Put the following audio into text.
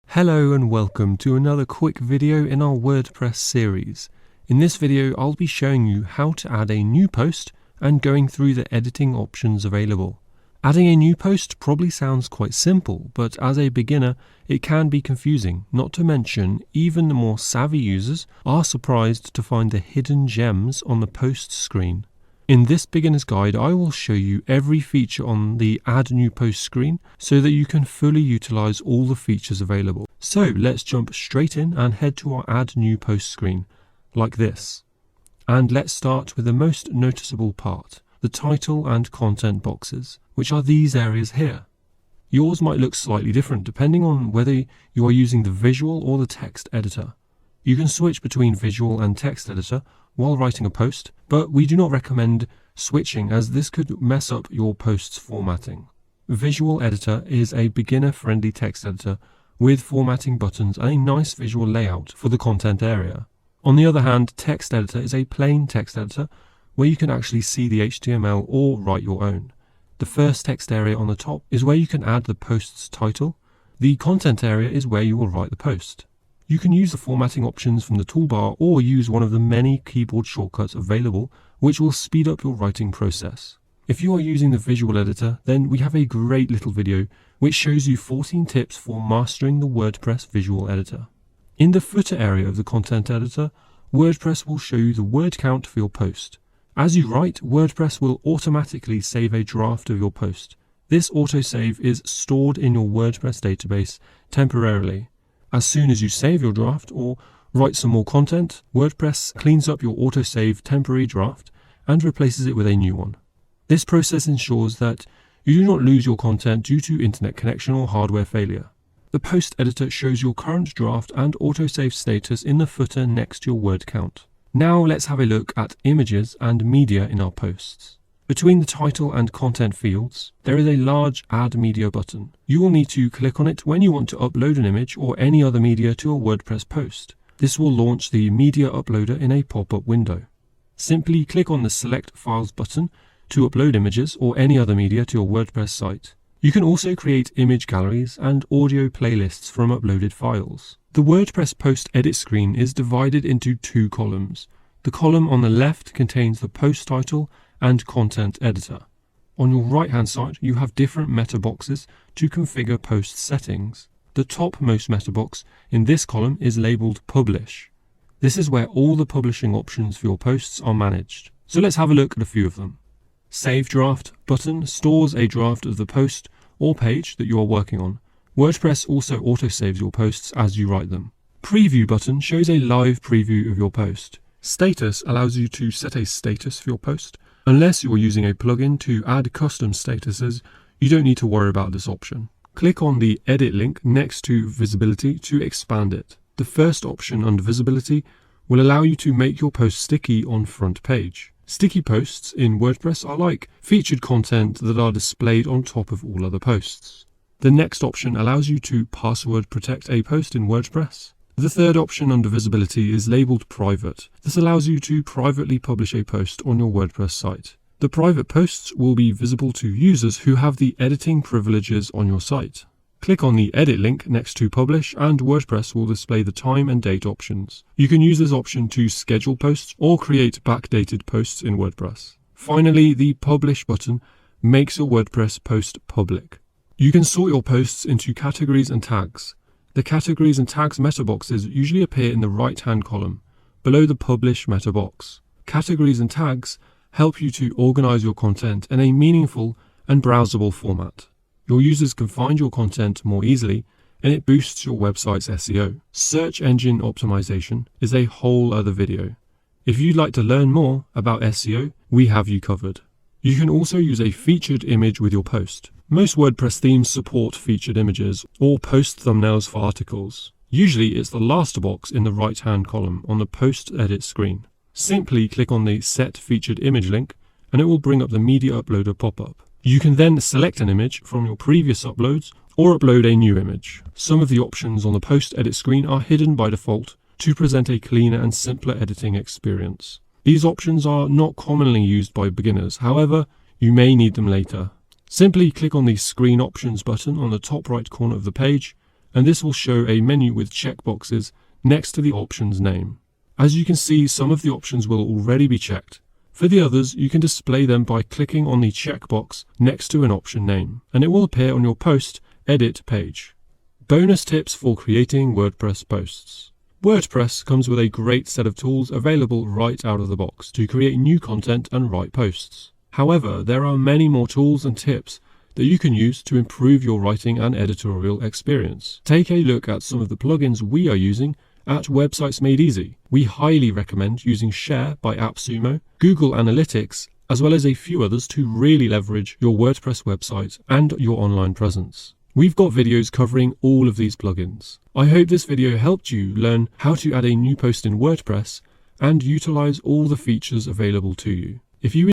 Hello and welcome to another quick video in our WordPress series. In this video I'll be showing you how to add a new post and going through the editing options available. Adding a new post probably sounds quite simple, but as a beginner it can be confusing, not to mention even the more savvy users are surprised to find the hidden gems on the post screen. In this beginner's guide, I will show you every feature on the Add New Post screen so that you can fully utilize all the features available. So let's jump straight in and head to our Add New Post screen, like this. And let's start with the most noticeable part, the title and content boxes, which are these areas here. Yours might look slightly different depending on whether you are using the visual or the text editor. You can switch between visual and text editor while writing a post, but we do not recommend switching as this could mess up your post's formatting. Visual Editor is a beginner-friendly text editor with formatting buttons and a nice visual layout for the content area. On the other hand, Text Editor is a plain text editor where you can actually see the HTML or write your own. The first text area on the top is where you can add the post's title. The content area is where you will write the post. You can use the formatting options from the toolbar or use one of the many keyboard shortcuts available, which will speed up your writing process. If you are using the visual editor, then we have a great little video which shows you 14 tips for mastering the WordPress visual editor. In the footer area of the content editor, WordPress will show you the word count for your post. As you write, WordPress will automatically save a draft of your post. This autosave is stored in your WordPress database temporarily. As soon as you save your draft or write some more content, WordPress cleans up your autosave temporary draft and replaces it with a new one. This process ensures that you do not lose your content due to internet connection or hardware failure. The post editor shows your current draft and autosave status in the footer next to your word count. Now let's have a look at images and media in our posts. Between the title and content fields, there is a large Add Media button. You will need to click on it when you want to upload an image or any other media to a WordPress post. This will launch the Media Uploader in a pop-up window. Simply click on the Select Files button to upload images or any other media to your WordPress site. You can also create image galleries and audio playlists from uploaded files. The WordPress post edit screen is divided into two columns. The column on the left contains the post title and content editor. On your right hand side you have different meta boxes to configure post settings. The topmost meta box in this column is labeled Publish. This is where all the publishing options for your posts are managed. So let's have a look at a few of them. Save Draft button stores a draft of the post or page that you are working on. WordPress also autosaves your posts as you write them. Preview button shows a live preview of your post. Status allows you to set a status for your post. Unless you are using a plugin to add custom statuses, you don't need to worry about this option. Click on the edit link next to visibility to expand it. The first option under visibility will allow you to make your post sticky on front page. Sticky posts in WordPress are like featured content that are displayed on top of all other posts. The next option allows you to password protect a post in WordPress. The third option under visibility is labeled private. This allows you to privately publish a post on your WordPress site. The private posts will be visible to users who have the editing privileges on your site. Click on the edit link next to publish and WordPress will display the time and date options. You can use this option to schedule posts or create backdated posts in WordPress. Finally, the publish button makes your WordPress post public. You can sort your posts into categories and tags. The categories and tags meta boxes usually appear in the right-hand column, below the Publish meta box. Categories and tags help you to organize your content in a meaningful and browsable format. Your users can find your content more easily, and it boosts your website's SEO. Search engine optimization is a whole other video. If you'd like to learn more about SEO, we have you covered. You can also use a featured image with your post. Most WordPress themes support featured images or post thumbnails for articles. Usually it's the last box in the right-hand column on the post edit screen. Simply click on the Set Featured Image link and it will bring up the Media Uploader pop-up. You can then select an image from your previous uploads or upload a new image. Some of the options on the post edit screen are hidden by default to present a cleaner and simpler editing experience. These options are not commonly used by beginners, however, you may need them later. Simply click on the Screen Options button on the top right corner of the page, and this will show a menu with checkboxes next to the option's name. As you can see, some of the options will already be checked. For the others, you can display them by clicking on the checkbox next to an option name, and it will appear on your Post Edit page. Bonus tips for creating WordPress posts. WordPress comes with a great set of tools available right out of the box to create new content and write posts. However, there are many more tools and tips that you can use to improve your writing and editorial experience. Take a look at some of the plugins we are using at Websites Made Easy. We highly recommend using Share by AppSumo, Google Analytics, as well as a few others to really leverage your WordPress website and your online presence. We've got videos covering all of these plugins. I hope this video helped you learn how to add a new post in WordPress and utilize all the features available to you. If you